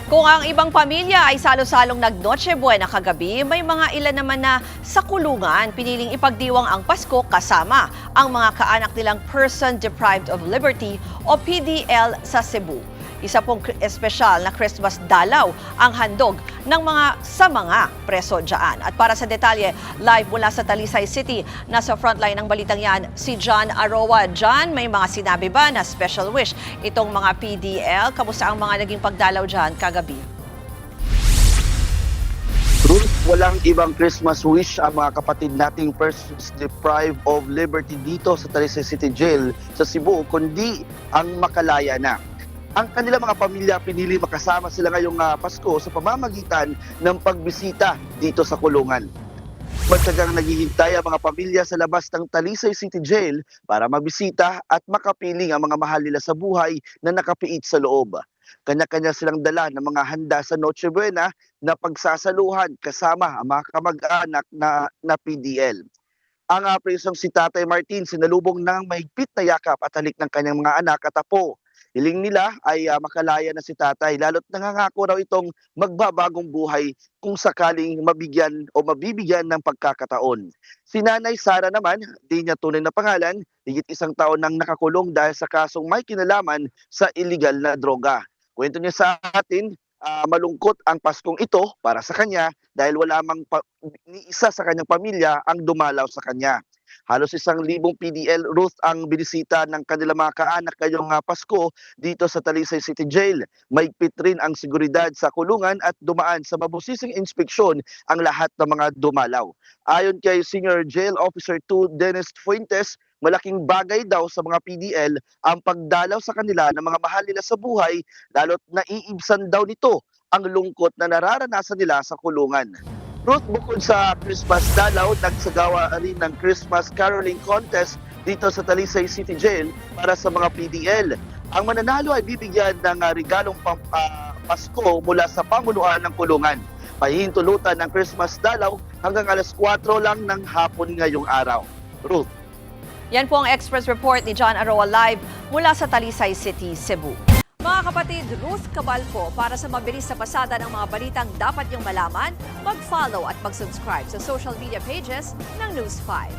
Kung ang ibang pamilya ay salo-salong nag-Noche Buena kagabi, may mga ilan naman na sa kulungan piniling ipagdiwang ang Pasko kasama ang mga kaanak nilang Person Deprived of Liberty o PDL sa Cebu. Isa pong espesyal na Christmas dalaw ang handog ng mga preso dyan. At para sa detalye, live mula sa Talisay City, nasa frontline ng balitang yan si John Aroa. John, may mga sinabi ba na special wish itong mga PDL? Kamusta ang mga naging pagdalaw dyan kagabi? Ruth, walang ibang Christmas wish ang mga kapatid nating persons deprived of liberty dito sa Talisay City Jail sa Cebu, kundi ang makalaya na. Ang kanilang mga pamilya pinili makasama sila ngayong Pasko sa pamamagitan ng pagbisita dito sa kulungan. Magtagang naghihintay ang mga pamilya sa labas ng Talisay City Jail para mabisita at makapiling ang mga mahal nila sa buhay na nakapiit sa loob. Kanya-kanya silang dala ng mga handa sa Noche Buena na pagsasaluhan kasama ang mga kamag-anak na PDL. Ang presong si Tatay Martin sinalubong ng mahigpit na yakap at halik ng kanyang mga anak at apo. Hiling nila ay makalaya na si tatay, lalo't nangangako raw itong magbabagong buhay kung sakaling mabigyan o mabibigyan ng pagkakataon. Si Nanay Sara naman, di niya tunay na pangalan, higit 1 taon nang nakakulong dahil sa kasong may kinalaman sa illegal na droga. Kwento niya sa atin, malungkot ang Paskong ito para sa kanya dahil wala mang ni isa sa kanyang pamilya ang dumalaw sa kanya. Halos 1,000 PDL Ruth ang binisita ng kanilang mga kaanak ngayong Pasko dito sa Talisay City Jail. Maigpit rin ang seguridad sa kulungan at dumaan sa mabusising inspeksyon ang lahat ng mga dumalaw. Ayon kay Senior Jail Officer 2 Dennis Fuentes, malaking bagay daw sa mga PDL ang pagdalaw sa kanila ng mga mahal nila sa buhay, lalo't naiibsan daw nito ang lungkot na nararanasan nila sa kulungan. Ruth, bukod sa Christmas dalaw, nagsagawa rin ng Christmas caroling contest dito sa Talisay City Jail para sa mga PDL. Ang mananalo ay bibigyan ng regalong Pasko mula sa pamunuan ng kulungan. Pahihintulutan ng Christmas dalaw hanggang alas 4 lang ng hapon ngayong araw. Ruth. Yan po ang Express Report ni John Aroa live mula sa Talisay City, Cebu. Mga kapatid, Ruth Cabalco, para sa mabilis na pasada ng mga balitang dapat niyong malaman, mag-follow at mag-subscribe sa social media pages ng News 5.